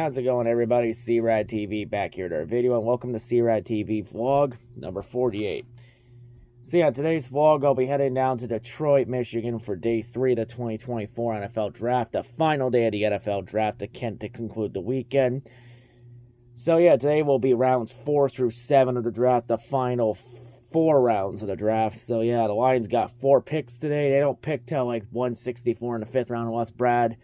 How's it going, everybody? C-RadTV back here to our video, and welcome to C-RadTV vlog number 48. So yeah, today's vlog, I'll be heading down to Detroit, Michigan for day 3 of the 2024 NFL Draft, the final day of the NFL Draft to conclude the weekend. So yeah, today will be rounds 4 through 7 of the draft, the final 4 rounds of the draft. So yeah, the Lions got 4 picks today. They don't pick till like 164 in the 5th round unless Brad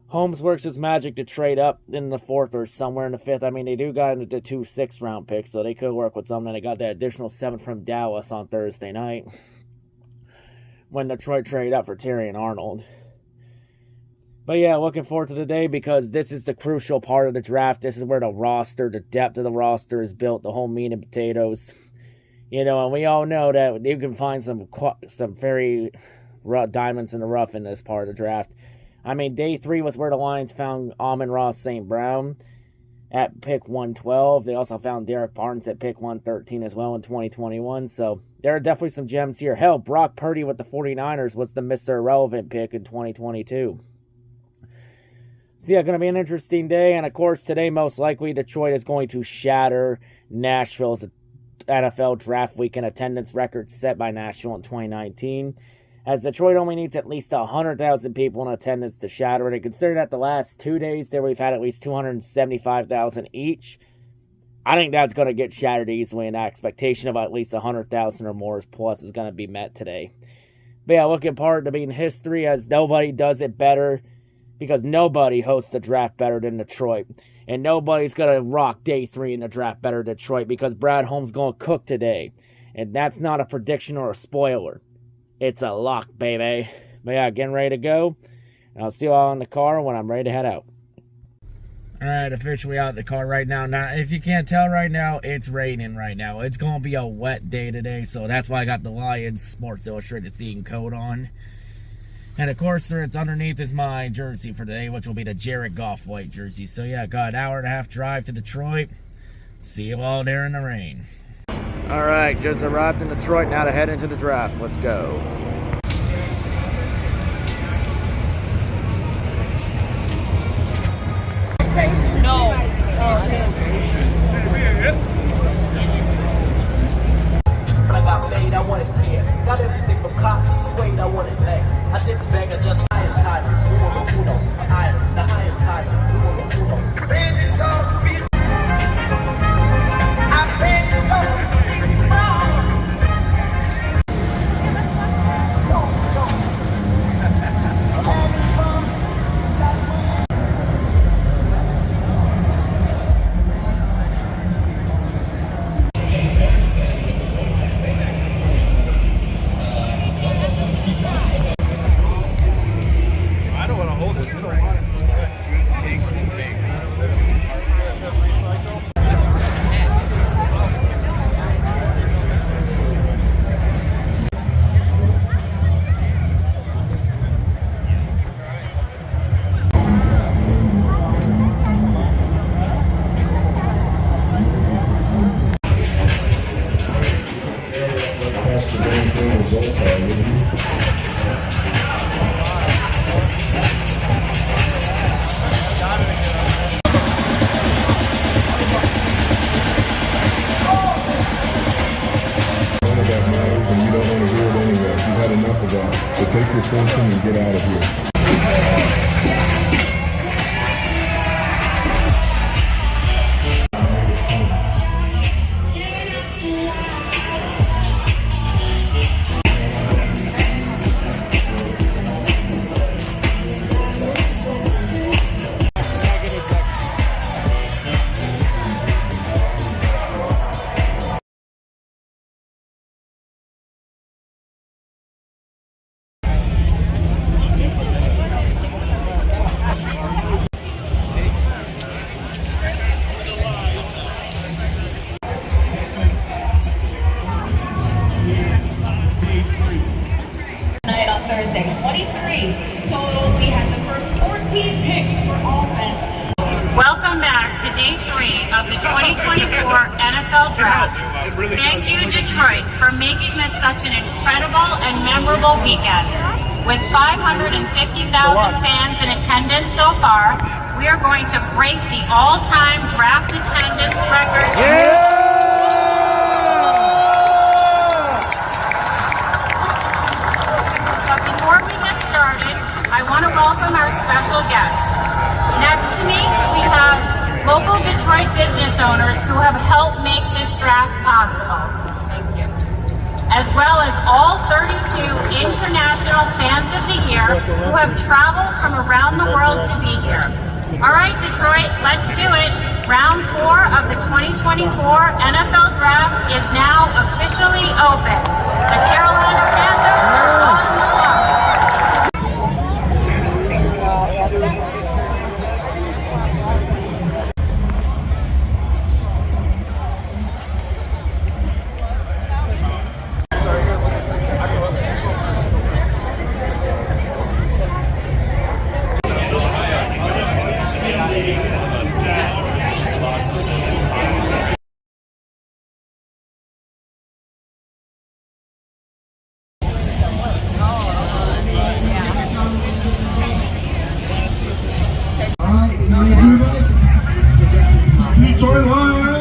Holmes works his magic to trade up in the 4th or somewhere in the 5th. I mean, they do got into the 2 6th round picks, so they could work with something. They got that additional 7th from Dallas on Thursday night when Detroit traded up for Terry and Arnold. But yeah, looking forward to the day because this is the crucial part of the draft. This is where the roster, the depth of the roster is built, the whole meat and potatoes. You know, and we all know that you can find some very rough diamonds in the rough in this part of the draft. I mean, day 3 was where the Lions found Amon-Ra St. Brown at pick 112. They also found Derek Barnes at pick 113 as well in 2021. So there are definitely some gems here. Hell, Brock Purdy with the 49ers was the Mr. Irrelevant pick in 2022. So yeah, going to be an interesting day. And of course, today most likely Detroit is going to shatter Nashville's NFL Draft Weekend attendance record set by Nashville in 2019. As Detroit only needs at least 100,000 people in attendance to shatter it. And considering that the last 2 days there we've had at least 275,000 each, I think that's going to get shattered easily, and the expectation of at least 100,000 or more plus is going to be met today. But yeah, looking forward to being history as nobody does it better, because nobody hosts the draft better than Detroit. And nobody's going to rock day 3 in the draft better than Detroit, because Brad Holmes going to cook today. And that's not a prediction or a spoiler. It's a lock, baby. But yeah, getting ready to go. And I'll see you all in the car when I'm ready to head out. Alright, officially out the car right now. Now, if you can't tell right now, it's raining right now. It's going to be a wet day today, so that's why I got the Lions Sports Illustrated theme coat on. And of course, sir, it's underneath is my jersey for today, which will be the Jared Goff white jersey. So yeah, got an hour-and-a-half drive to Detroit. See you all there in the rain. Alright, just arrived in Detroit, now to head into the draft. Let's go. No. I got paid, I wanted paid. Got everything from cotton, suede, I wanted bag. I didn't beg, I just highest title. Numero uno. I am the highest title. Numero uno. Bandit dog, beat. I bandit dog. So take your fortune and get out of here. Thursday, 23 total. We had the first 14 picks for offense. Welcome back to day 3 of the 2024 NFL Draft. Thank you, Detroit, for making this such an incredible and memorable weekend. With 550,000 fans in attendance so far, we are going to break the all-time draft attendance record. But before we get started, I want to welcome our special guests. Next to me, we have local Detroit business owners who have helped make this draft possible. Thank you. As well as all 32 international fans of the year who have traveled from around the world to be here. All right, Detroit, let's do it. Round 4 of the 2024 NFL Draft is now officially open. The Carolina Panthers are on the clock. Detroit Lions!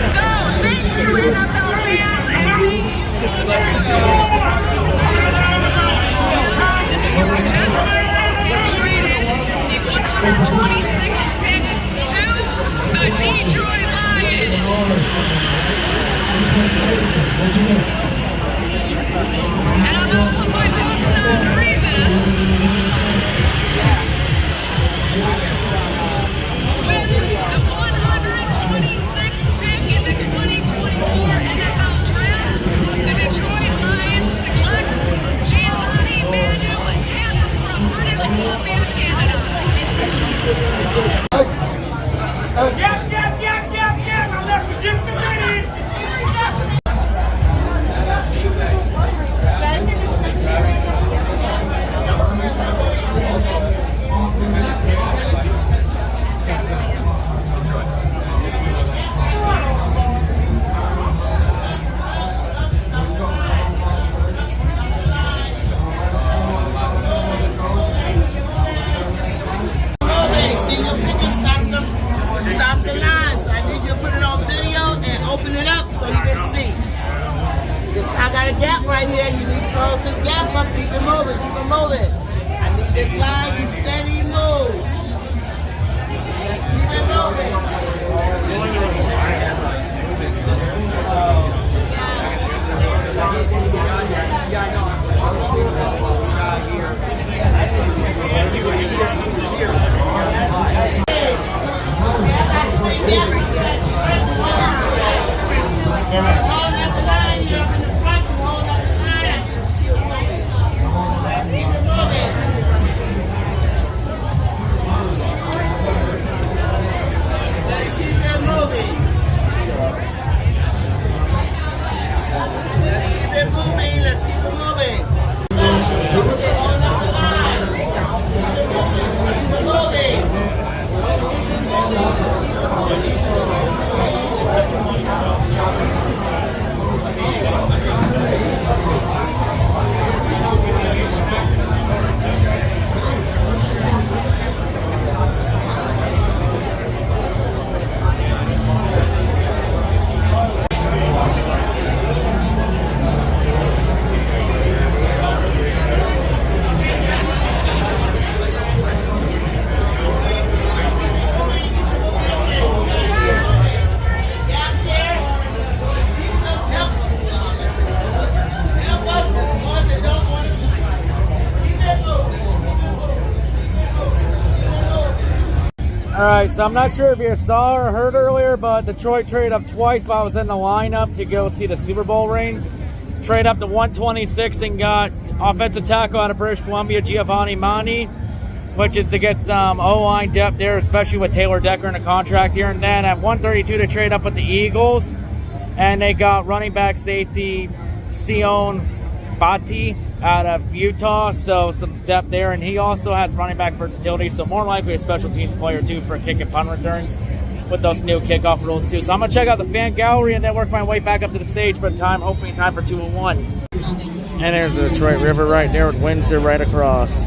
So, thank you, NFL fans, and thank you, the 126th pick to the Detroit Lions. And I'm going to put my boots on to read this. With the 126th pick in the 2024 NFL Draft, the Detroit Lions select Giovanni Manu Tampa from British Columbia, Canada. Yep. I left for just a minute. Stop the line. So I need you to put it on video and open it up so you can see. I got a gap right here. You need to close this gap up. Keep it moving. I need this line to steady move. Let's keep it moving. Alright, so I'm not sure if you saw or heard earlier, but Detroit traded up twice while I was in the lineup to go see the Super Bowl rings. trade up to 126 and got offensive tackle out of British Columbia, Giovanni Mani, which is to get some O-line depth there, especially with Taylor Decker in a contract here. And then at 132 to trade up with the Eagles, and they got running back safety Sion Fati out of Utah, so some depth there. And he also has running back versatility, so more likely a special teams player too for kick and punt returns with those new kickoff rules too. So I'm gonna check out the fan gallery and then work my way back up to the stage, but hopefully in time for 201. And there's the Detroit River right there with Windsor right across.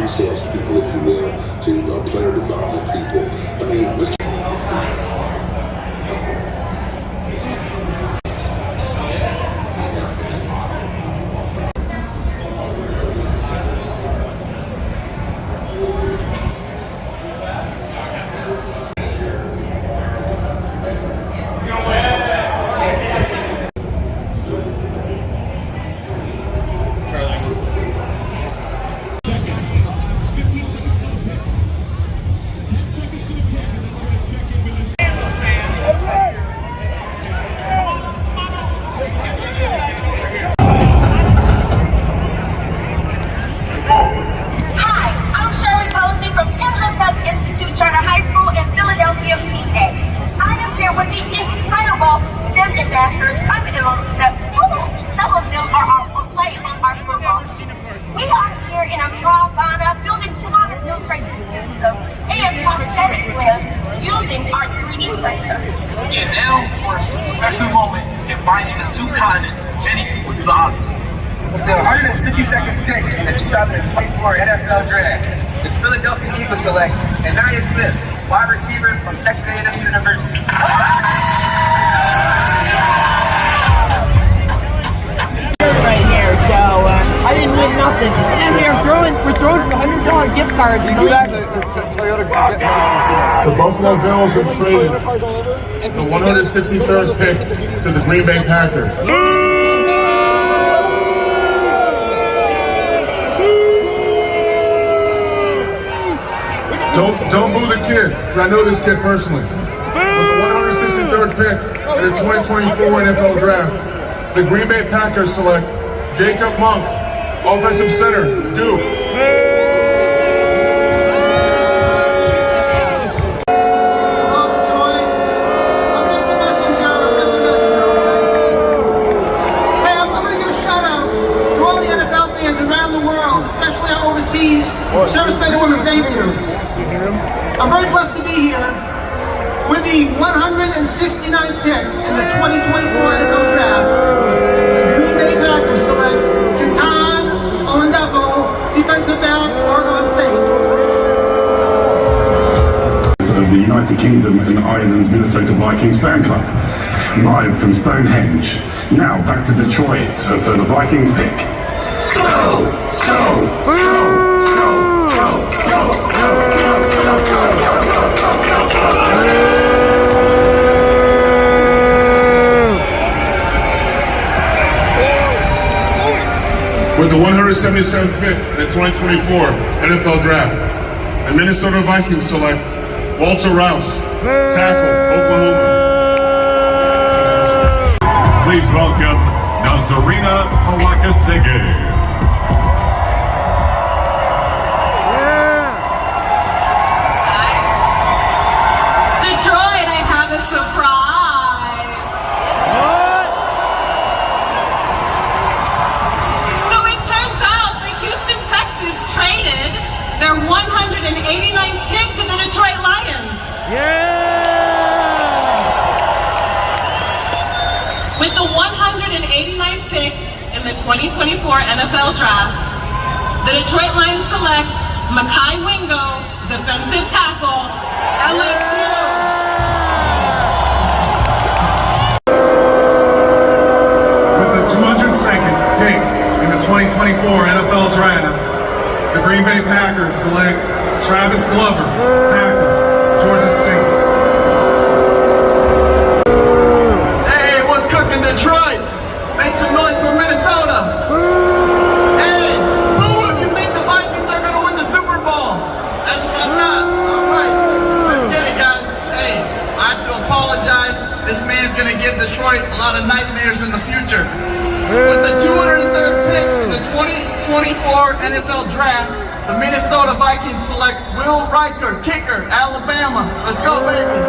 resource people, if you will, to player development people. I mean, Mr. And now, for a special moment, combining the two continents, Jenny will do the honors. With the 152nd pick in the 2024 NFL Draft, The Philadelphia Eagles select Anaya Smith, wide receiver from Texas A&M University. Right here, so I didn't win nothing. And then we're throwing $100 gift cards. You know, the Buffalo Bills have traded the 163rd pick to the Green Bay Packers. Don't boo the kid, because I know this kid personally. With the 163rd pick in the 2024 NFL Draft, the Green Bay Packers select Jacob Monk, offensive center, Duke. Servicemen and women, thank you. I'm very blessed to be here with the 169th pick in the 2024 NFL Draft. The Green Bay Packers select Ketan Olandepo, defensive back, Oregon State. Of the United Kingdom and Ireland's Minnesota Vikings fan club, live from Stonehenge. Now back to Detroit for the Vikings pick. Skol! Skol! Skol! With the 177th pick in the 2024 NFL Draft, the Minnesota Vikings select Walter Rouse, tackle, Oklahoma. Please welcome Nazarena Mawakasege. Detroit, I have a surprise. What? So it turns out the Houston Texans traded their 189th pick to the Detroit Lions. Yeah! With the 189th pick in the 2024 NFL Draft, the Detroit Lions select Mekhi Wingo, defensive tackle, LSU. With the 202nd pick in the 2024 NFL Draft, the Green Bay Packers select Travis Glover, tackle, Georgia State. Hey, what's cooking, Detroit? Make some noise for Minnesota. Hey, boo if you think the Vikings are going to win the Super Bowl. That's what I thought. All right, let's get it, guys. Hey, I have to apologize. This man's going to give Detroit a lot of nightmares in the future. With the 203rd pick in the 2024 NFL Draft, the Minnesota Vikings select Will Riker, kicker, Alabama. Let's go, baby.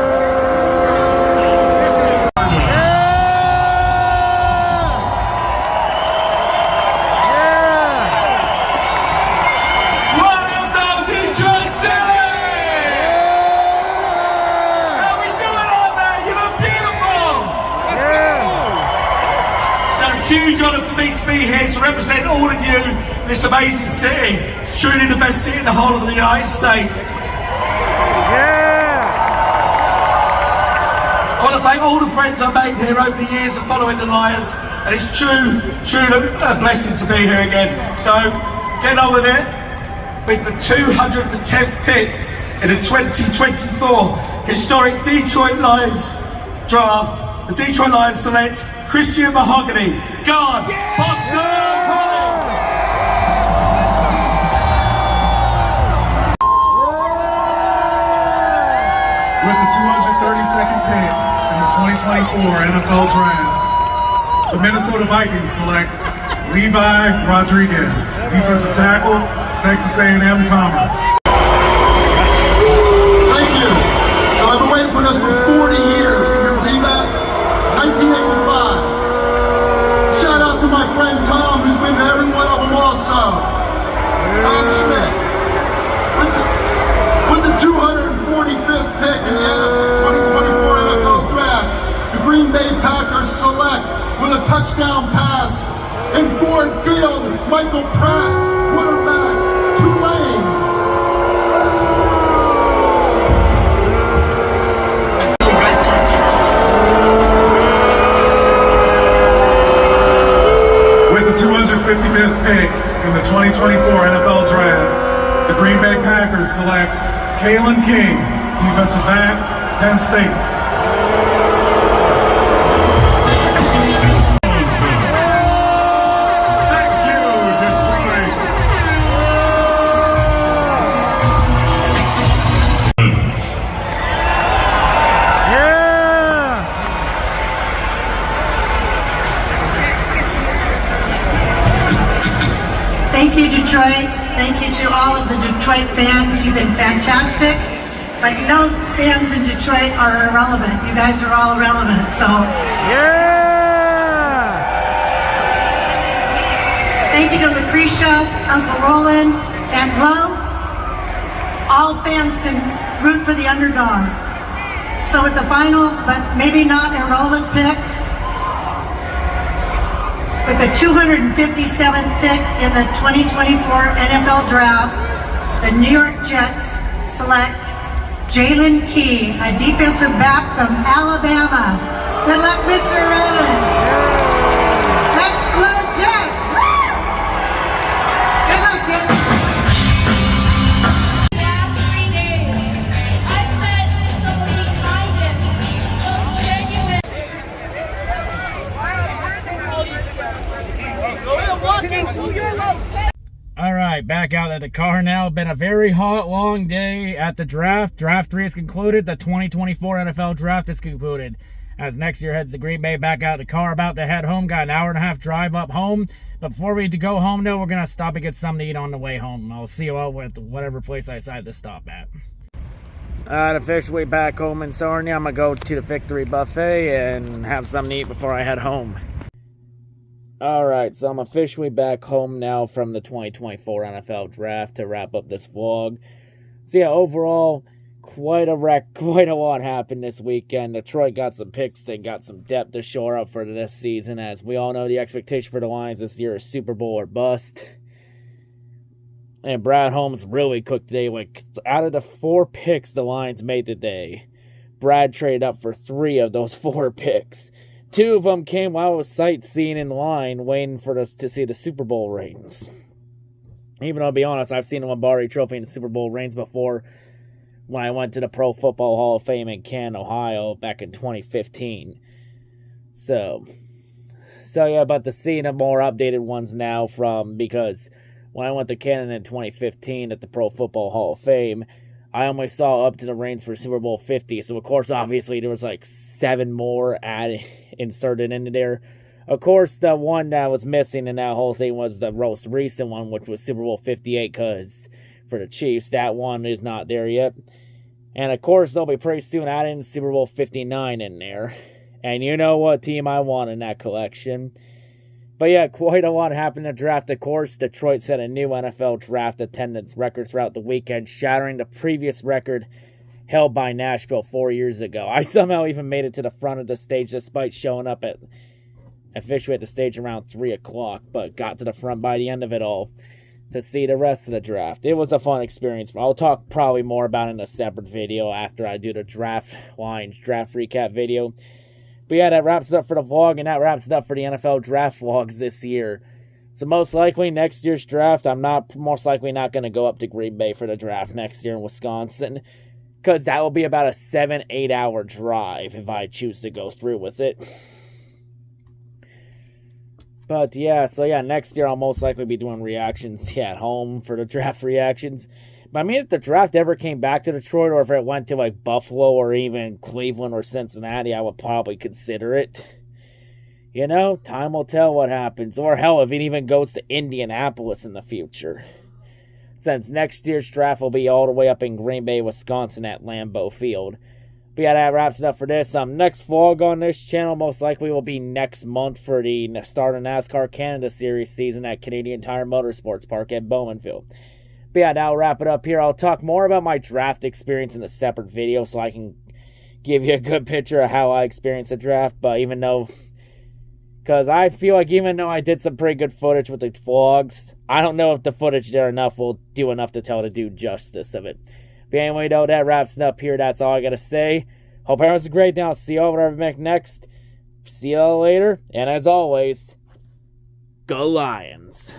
Huge honour for me to be here to represent all of you in this amazing city. It's truly the best city in the whole of the United States. Yeah! I want to thank all the friends I've made here over the years of following the Lions, and it's truly a blessing to be here again. So get on with it. With the 210th pick in the 2024 historic Detroit Lions draft, the Detroit Lions select Christian Mahogany, guard, Boston College. With the 232nd pick in the 2024 NFL Draft, the Minnesota Vikings select Levi Rodriguez, defensive tackle, Texas A&M Commerce. Thank you. So I've been waiting for this for 40 years. Can you believe that? 1985. Shout out to my friend Tom, who's been to every one of them also. Tom Schmidt. With the 245th pick in the 2024 NFL Draft, the Green Bay Packers select with a touchdown pass in Ford Field, Michael Pratt, quarterback, Tulane. 255th pick in the 2024 NFL Draft, the Green Bay Packers select Kalen King, defensive back, Penn State. Thank you, Detroit. Thank you to all of the Detroit fans. You've been fantastic. But no fans in Detroit are irrelevant. You guys are all relevant, so. Yeah! Thank you to Lucretia, Uncle Roland, and Glow. All fans can root for the underdog. So with the final, but maybe not irrelevant pick, with the 257th pick in the 2024 NFL Draft, the New York Jets select Jalen Key, a defensive back from Alabama. Good luck, Mr. Irrelevant. Let's go, Jets! Good luck, Jets. Last 3 days, I've met some of the kindest, most genuine. All right, back out at the car now. Been a very hot, long day at the draft. Draft 3 is concluded. The 2024 NFL Draft is concluded. As next year heads to Green Bay, back out of the car, about to head home. Got an hour-and-a-half drive up home. But before we go home, though, we're going to stop and get something to eat on the way home. I'll see you all at whatever place I decide to stop at. Officially back home in Sarnia. I'm going to go to the Victory Buffet and have something to eat before I head home. Alright, so I'm officially back home now from the 2024 NFL Draft to wrap up this vlog. So yeah, overall, quite a lot happened this weekend. Detroit got some picks, they got some depth to shore up for this season. As we all know, the expectation for the Lions this year is Super Bowl or bust. And Brad Holmes really cooked today. Like, out of the 4 picks the Lions made today, Brad traded up for 3 of those 4 picks. 2 of them came while I was sightseeing in line, waiting for us to see the Super Bowl rings. Even though, I'll be honest, I've seen the Lombardi Trophy in the Super Bowl rings before when I went to the Pro Football Hall of Fame in Canton, Ohio, back in 2015. So yeah, but to see the more updated ones now because when I went to Canton in 2015 at the Pro Football Hall of Fame, I only saw up to the reigns for Super Bowl 50. So, of course, obviously, there was like 7 more inserted into there. Of course, the one that was missing in that whole thing was the most recent one, which was Super Bowl 58, because for the Chiefs, that one is not there yet. And, of course, they'll be pretty soon adding Super Bowl 59 in there. And you know what team I want in that collection. But yeah, quite a lot happened in the draft. Of course, Detroit set a new NFL draft attendance record throughout the weekend, shattering the previous record held by Nashville 4 years ago. I somehow even made it to the front of the stage despite showing up officially at the stage around 3 o'clock, but got to the front by the end of it all to see the rest of the draft. It was a fun experience. I'll talk probably more about it in a separate video after I do the Lions draft recap video. But yeah, that wraps it up for the vlog, and that wraps it up for the NFL draft vlogs this year. So most likely next year's draft, I'm most likely not going to go up to Green Bay for the draft next year in Wisconsin, because that will be about a 7-8 hour drive if I choose to go through with it. But yeah, so yeah, next year I'll most likely be doing reactions at home for the draft reactions. But I mean, if the draft ever came back to Detroit, or if it went to like Buffalo or even Cleveland or Cincinnati, I would probably consider it. You know, time will tell what happens. Or hell, if it even goes to Indianapolis in the future. Since next year's draft will be all the way up in Green Bay, Wisconsin at Lambeau Field. But yeah, that wraps it up for this. Next vlog on this channel most likely will be next month for the start of NASCAR Canada Series season at Canadian Tire Motorsports Park at Bowmanville. But yeah, that'll wrap it up here. I'll talk more about my draft experience in a separate video so I can give you a good picture of how I experienced the draft. But because I feel like even though I did some pretty good footage with the vlogs, I don't know if the footage there will do enough to tell the dude justice of it. But anyway, though, that wraps it up here. That's all I got to say. Hope everyone's a great day. I'll see you all whenever I make next. See you all later. And as always, Go Lions.